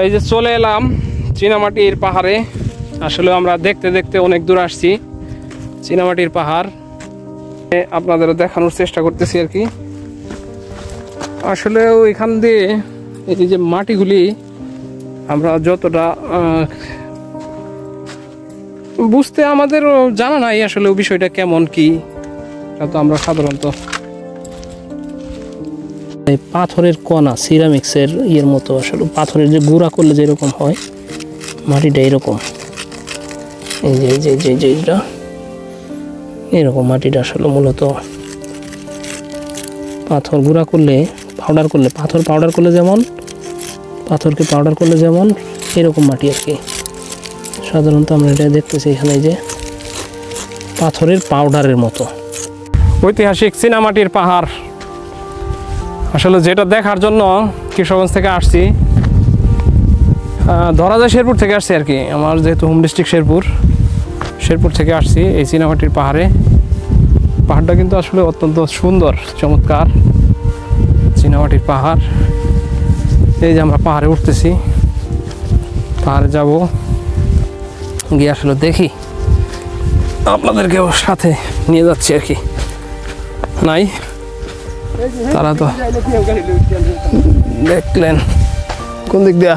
এই যে চলে এলাম চীনামাটির পাহাড়ে। আসলে আমরা দেখতে দেখতে অনেক দূর আসছি। চীনামাটির পাহাড় আপনাদেরও দেখানোর চেষ্টা করতেছি আর কি। আসলে এখান দিয়ে এই যে মাটিগুলি আমরা যতটা বুঝতে আমাদের জানা নাই আসলে বিষয়টা কেমন কি, তো আমরা সাধারণত পাথরের কণা সিরামিক্সের ইয়ের মতো, আসলে পাথরের যে গুঁড়া করলে যেরকম হয় মাটিটা এরকম, এই যে যে যে এটা এরকম মাটিটা আসলে মূলত পাথর গুঁড়া করলে পাউডার করলে পাথর পাউডার করলে যেমন পাথরকে পাউডার করলে যেমন এরকম মাটি আর কি। সাধারণত আমরা এটা দেখতেছি এখানে যে পাথরের পাউডারের মতো। ঐতিহাসিক চীনামাটির পাহাড় আসলে যেটা দেখার জন্য কিশোরগঞ্জ থেকে আসছি, ধরা যায় শেরপুর থেকে আসছি আর কি। আমার যেহেতু হোম ডিস্ট্রিক্ট শেরপুর থেকে আসছি এই চীনামাটির পাহাড়ে। পাহাড়টা কিন্তু আসলে অত্যন্ত সুন্দর চমৎকার চীনামাটির পাহাড়। এই যে আমরা পাহাড়ে উঠতেছি, পাহাড়ে যাব, গিয়ে আসলে দেখি, আপনাদেরকেও সাথে নিয়ে যাচ্ছি আর কি। নাই তারা তো দেখলেন কোন দিক দিয়া।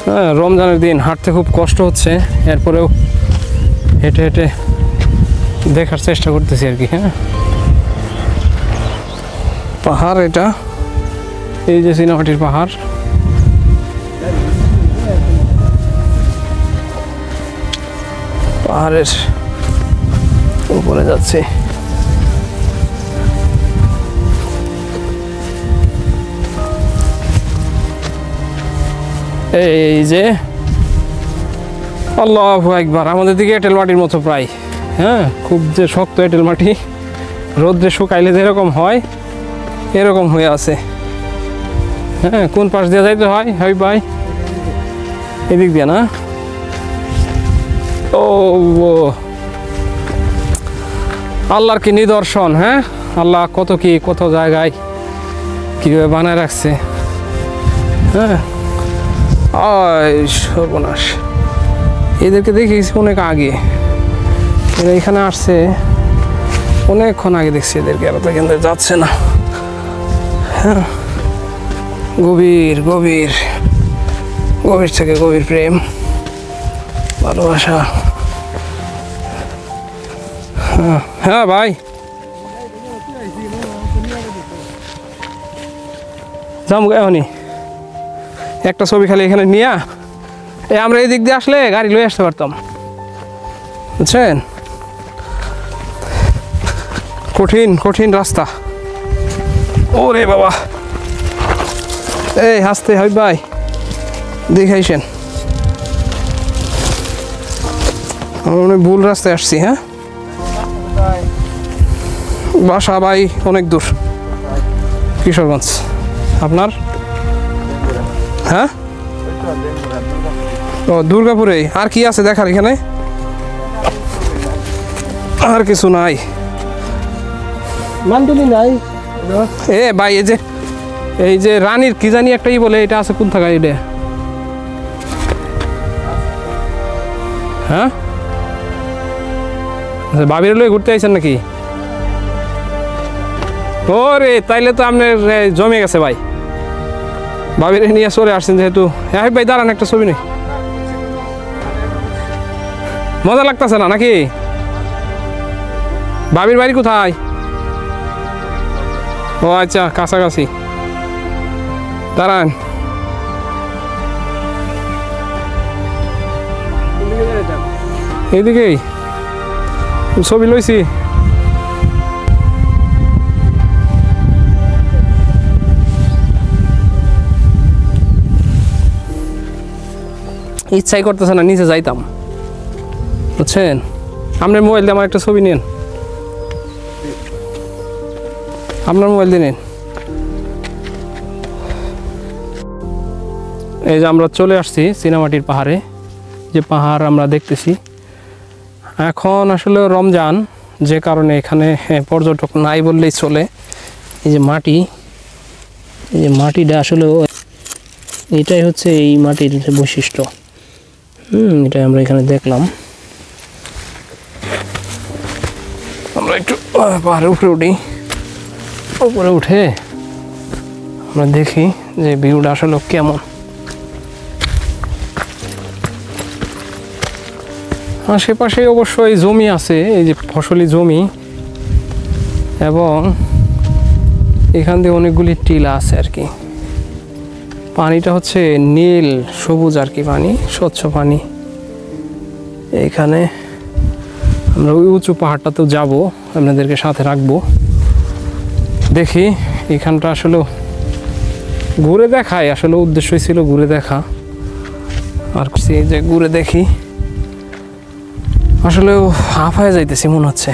হ্যাঁ, রমজানের দিন হাঁটতে খুব কষ্ট হচ্ছে, এরপরেও হেঁটে হেঁটে দেখার চেষ্টা করতেছি আর কি। হ্যাঁ, পাহাড় এটা, এই যে চীনামাটির পাহাড়। পাহাড়ের উপরে যাচ্ছে। এই যে আল্লাহু আকবার, আমাদের দিকে এঁটেল মাটির মতো প্রায়। হ্যাঁ, খুব যে শক্ত এঁটেল মাটি, রোদ্রে শুকাইলে যেরকম হয় এরকম হয়ে আছে। হ্যাঁ, কোন পাশ দিয়ে যাইতে হয় ভাই? এদিক দিয়ে না? ও আল্লাহর কি নিদর্শন। হ্যাঁ, আল্লাহ কত জায়গায় কীভাবে বানায় রাখছে। হ্যাঁ, সর্বনাশ, এদেরকে দেখেছি অনেক আগে, এরা এখানে আসছে অনেকক্ষণ আগে দেখছি এদেরকে, এরা তো কিন্তু যাচ্ছে না। হ্যাঁ, গভীর গভীর গভীর থেকে গভীর প্রেম ভালোবাসা। হ্যাঁ ভাই, যাম এখনই একটা ছবি খালি এখানে নিয়ে। আমরা এই দিক দিয়ে আসলে গাড়ি লয়ে আসতে পারতাম, বুঝছেন? কঠিন কঠিন রাস্তা। ওরে বাবা, এই হাসতে হয় ভাই, দেখাইছেন আমরা ভুল রাস্তায় আসছি। হ্যাঁ, বাসা ভাই অনেক দূর, কিশোরগঞ্জ। আপনার? হ্যাঁ, ও দুর্গাপুরে। আর কি আছে দেখার এখানে? আর কিছু নাই, মান্ডলি নাই। এ ভাই, এই যে রানীর কি জানি একটা বলে, এটা আছে কোন থাকা এটা? হ্যাঁ, ভাবির লয়ে ঘুরতে আইছেন নাকি? ওরে, তাইলে তো আপনার জমে গেছে ভাই, ভাবির নিয়ে চলে আসছেন যেহেতু। হ্যাঁ ভাই, দাঁড়ান একটা ছবি নেই, মজা লাগতেছে না নাকি? ভাবির বাড়ি কোথায়? ও আচ্ছা, কাছাকাছি। দাঁড়ান, এইদিকেই ছবি লইছি। ইচ্ছাই করতেছে না নিচে যাইতাম, বুঝছেন? আপনার মোবাইল দিয়ে আমার একটা ছবি নেন, আপনার মোবাইল দিয়ে নেন। এই যে আমরা চলে আসছি চীনামাটির পাহাড়ে, যে পাহাড় আমরা দেখতেছি। এখন আসলে রমজান, যে কারণে এখানে পর্যটক নাই বললেই চলে। এই যে মাটি, এই যে মাটিটা আসলে এটাই হচ্ছে এই মাটির যে বৈশিষ্ট্য। এটাই আমরা এখানে দেখলাম। আমরা একটু পাহাড়ের উপরে উঠি, উপরে উঠে আমরা দেখি যে ভিউটা আসলে কেমন। আশেপাশে অবশ্যই জমি আছে, এই যে ফসলি জমি, এবং এখান দিয়ে অনেকগুলি টিলা আছে আর কি। পানিটা হচ্ছে নীল সবুজ আর কি, পানি স্বচ্ছ পানি। এইখানে আমরা ওই উঁচু পাহাড়টাতেও যাব, আপনাদেরকে সাথে রাখবো। দেখি এখানটা আসলে ঘুরে দেখাই, আসলে উদ্দেশ্যই ছিল ঘুরে দেখা। আর যে ঘুরে দেখি আসলে হাঁফায় যাইতেছি মনে হচ্ছে,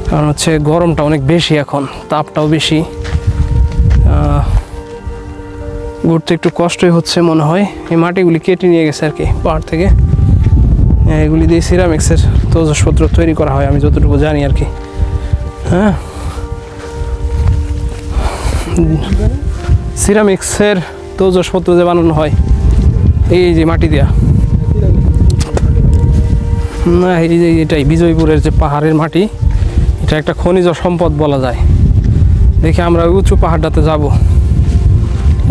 কারণ হচ্ছে গরমটা অনেক বেশি, এখন তাপটাও বেশি। ঘুরতে একটু কষ্টই হচ্ছে মনে হয়। এই মাটিগুলি কেটে নিয়ে গেছে আর কি পাহাড় থেকে। এগুলি দিয়ে সিরামিক্সের তৈজসপত্র তৈরি করা হয়, আমি যতটুকু জানি আর কি। হ্যাঁ, সিরামিক্সের তৈজসপত্র যে বানানো হয় এই যে মাটি দেয়া, না এই যে এটাই বিজয়পুরের যে পাহাড়ের মাটি, এটা একটা খনিজ সম্পদ বলা যায়। দেখি আমরা উঁচু পাহাড়টাতে যাব।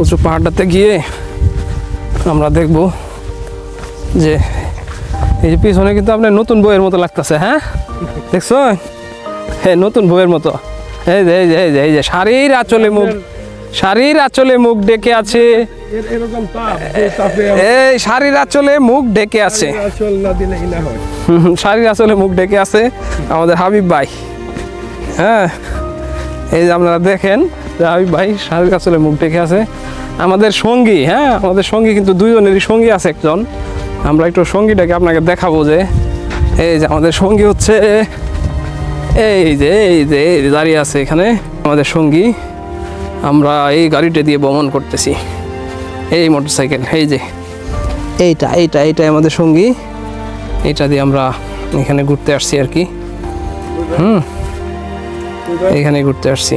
উঁচু পাহাড়টাতে গিয়ে আমরা দেখব যে এই যে পিছনে কিন্তু আপনার নতুন বইয়ের মতো লাগতেছে। হ্যাঁ, দেখছো? হ্যাঁ, নতুন বইয়ের মতো। এই যে এই যে এই যে এই যে শাড়ির আঁচলে মুখ, শাড়ির আঁচলে মুখ ঢেকে আছে। এই শাড়ির আঁচলে মুখ ঢেকে আছে, শাড়ির আঁচলে মুখ ঢেকে আছে আমাদের হাবিব ভাই। হ্যাঁ, এই যে আপনারা দেখেন যে হাবিব ভাই শাড়ির আঁচলে মুখ ঢেকে আছে, আমাদের সঙ্গী। হ্যাঁ, আমাদের সঙ্গী কিন্তু দুইজনেরই সঙ্গী আছে একজন। আমরা একটু সঙ্গীটাকে আপনাকে দেখাবো যে এই যে আমাদের সঙ্গী হচ্ছে এই যে দাঁড়িয়ে আছে এখানে আমাদের সঙ্গী। আমরা এই গাড়িটা দিয়ে ভ্রমণ করতেছি, এই মোটরসাইকেল, এই যে এইটাই আমাদের সঙ্গী। এটা দিয়ে আমরা এখানে ঘুরতে আসছি আর কি। এখানে ঘুরতে আসছি।